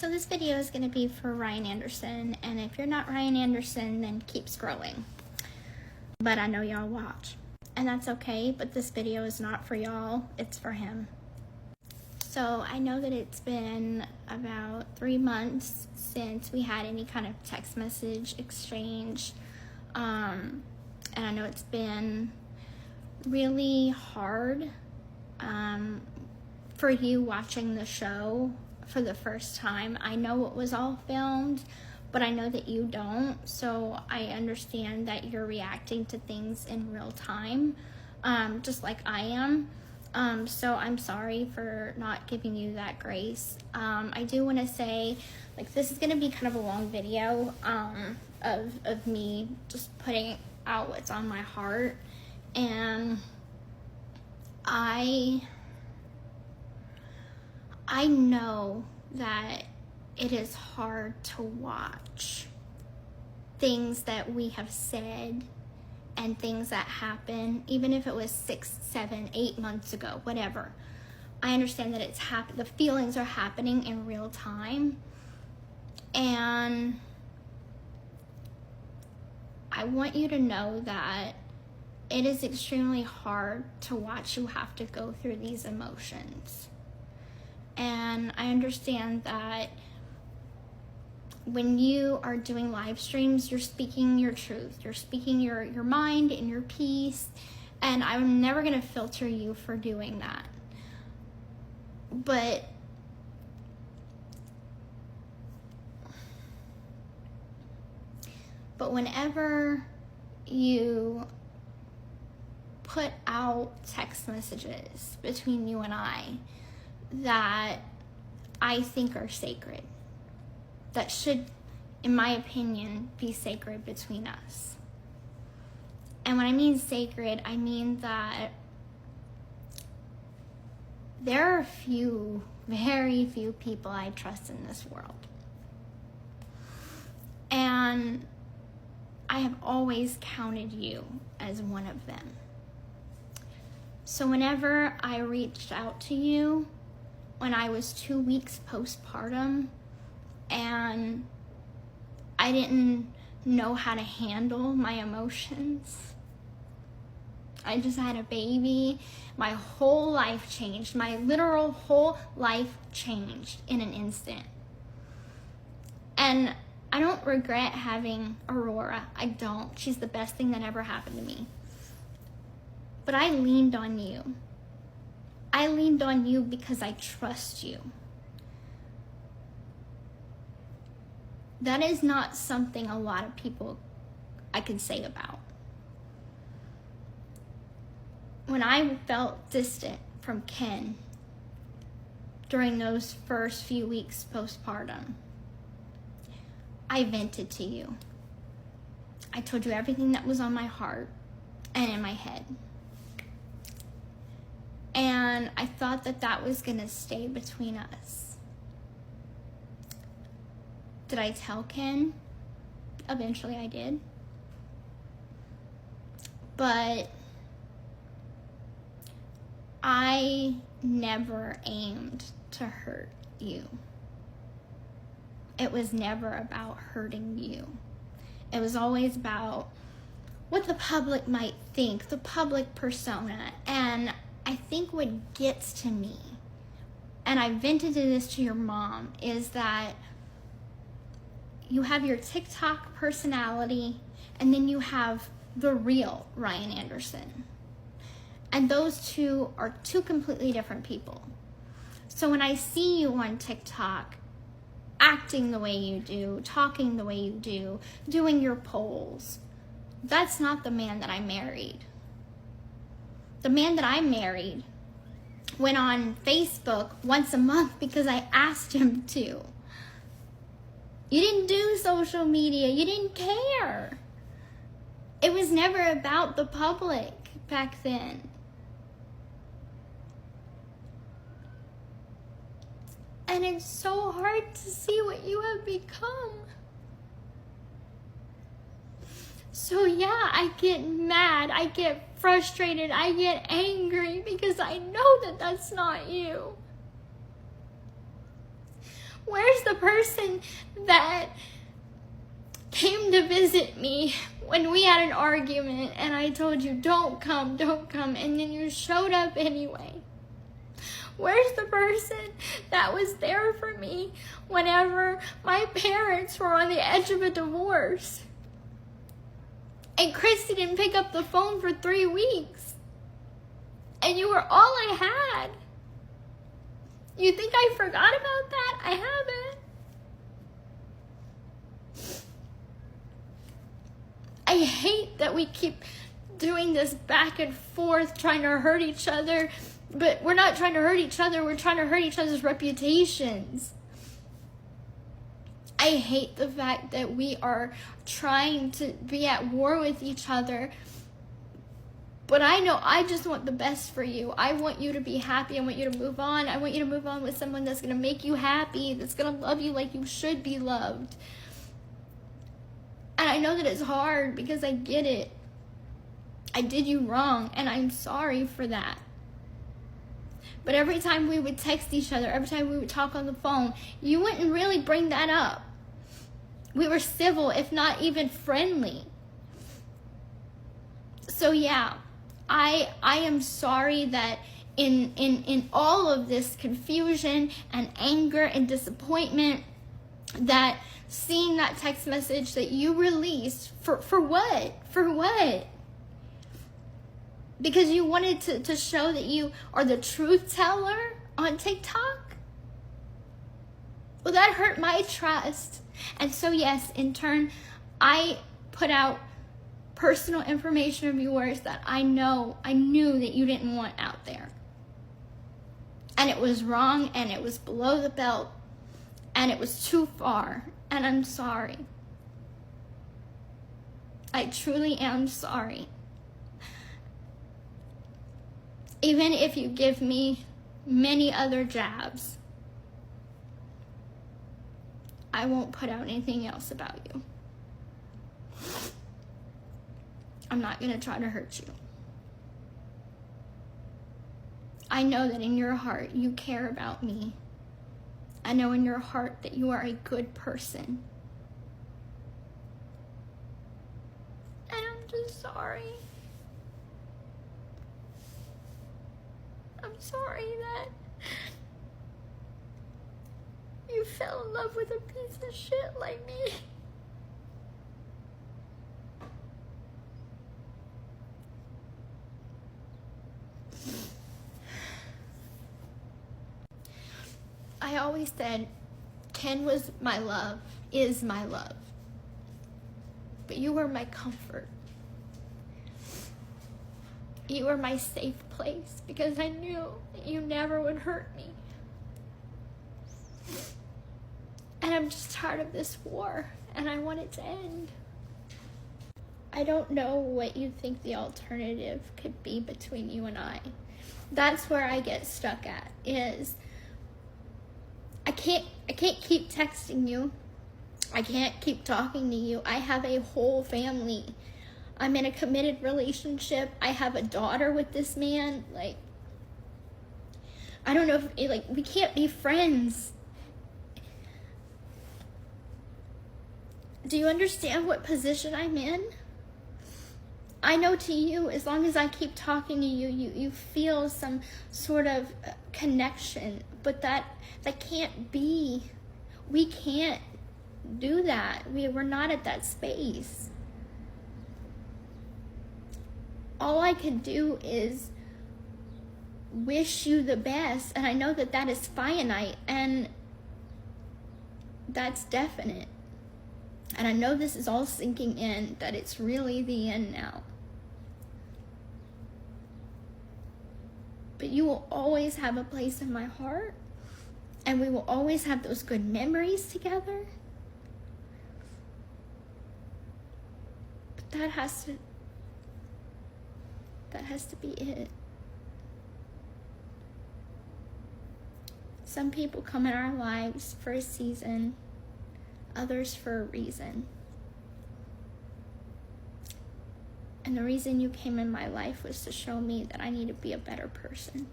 So this video is going to be for Ryan Anderson, and if you're not Ryan Anderson, then keep scrolling. But I know y'all watch, and that's okay, but this video is not for y'all, it's for him. So I know that it's been about 3 months since we had any kind of text message exchange, and I know it's been really hard for you watching the show for the first time. I know it was all filmed, but I know that you don't, so I understand that you're reacting to things in real time, just like I am. So I'm sorry for not giving you that grace. I do want to say, like, this is going to be kind of a long video of me just putting out what's on my heart, and I know that it is hard to watch things that we have said and things that happen, even if it was 6, 7, 8 months ago, whatever. I understand that it's the feelings are happening in real time, and I want you to know that it is extremely hard to watch you have to go through these emotions. And I understand that when you are doing live streams, you're speaking your truth. You're speaking your mind and your peace. And I'm never going to filter you for doing that. But whenever you put out text messages between you and I that I think are sacred, that should, in my opinion, be sacred between us. And when I mean sacred, I mean that there are very few people I trust in this world. And I have always counted you as one of them. So whenever I reached out to you when I was 2 weeks postpartum and I didn't know how to handle my emotions, I just had a baby, my whole life changed. My literal whole life changed in an instant. And I don't regret having Aurora. I don't. She's the best thing that ever happened to me. But I leaned on you. I leaned on you because I trust you. That is not something a lot of people I can say about. When I felt distant from Ken during those first few weeks postpartum, I vented to you. I told you everything that was on my heart and in my head. And I thought that that was going to stay between us. Did I tell Ken? Eventually I did. But I never aimed to hurt you. It was never about hurting you. It was always about what the public might think, the public persona. And I think what gets to me, and I vented this to your mom, is that you have your TikTok personality and then you have the real Ryan Anderson. And those two are two completely different people. So when I see you on TikTok, acting the way you do, talking the way you do, doing your polls, that's not the man that I married. The man that I married went on Facebook once a month because I asked him to. You didn't do social media. You didn't care. It was never about the public back then. And it's so hard to see what you have become. So yeah, I get mad, I get frustrated, I get angry because I know that that's not you. Where's the person that came to visit me when we had an argument and I told you, don't come, and then you showed up anyway? Where's the person that was there for me whenever my parents were on the edge of a divorce? And Christy didn't pick up the phone for 3 weeks. And you were all I had. You think I forgot about that? I haven't. I hate that we keep doing this back and forth, trying to hurt each other. But we're not trying to hurt each other. We're trying to hurt each other's reputations. I hate the fact that we are trying to be at war with each other. But I know I just want the best for you. I want you to be happy. I want you to move on. I want you to move on with someone that's going to make you happy, that's going to love you like you should be loved. And I know that it's hard because I get it. I did you wrong, and I'm sorry for that. But every time we would text each other, every time we would talk on the phone, you wouldn't really bring that up. We were civil, if not even friendly. So yeah, I am sorry that in all of this confusion and anger and disappointment, that seeing that text message that you released, for what? For what? Because you wanted to show that you are the truth teller on TikTok? Well, that hurt my trust. And so yes, in turn, I put out personal information of yours that I knew that you didn't want out there. And it was wrong, and it was below the belt, and it was too far, and I'm sorry. I truly am sorry. Even if you give me many other jabs, I won't put out anything else about you. I'm not going to try to hurt you. I know that in your heart you care about me. I know in your heart that you are a good person. And I'm just sorry. I'm sorry that you fell in love with a piece of shit like me. I always said Ken was my love, is my love. But you were my comfort. You were my safe place because I knew that you never would hurt me. And I'm just tired of this war, and I want it to end. I don't know what you think the alternative could be between you and I. That's where I get stuck at, is I can't keep texting you. I can't keep talking to you. I have a whole family. I'm in a committed relationship. I have a daughter with this man. Like, I don't know if, we can't be friends. Do you understand what position I'm in? I know to you, as long as I keep talking to you, you feel some sort of connection, but that can't be. We can't do that. We're not at that space. All I can do is wish you the best, and I know that that is finite, and that's definite. And I know this is all sinking in, that it's really the end now. But you will always have a place in my heart, and we will always have those good memories together. But that has to be it. Some people come in our lives for a season, others for a reason. And the reason you came in my life was to show me that I need to be a better person.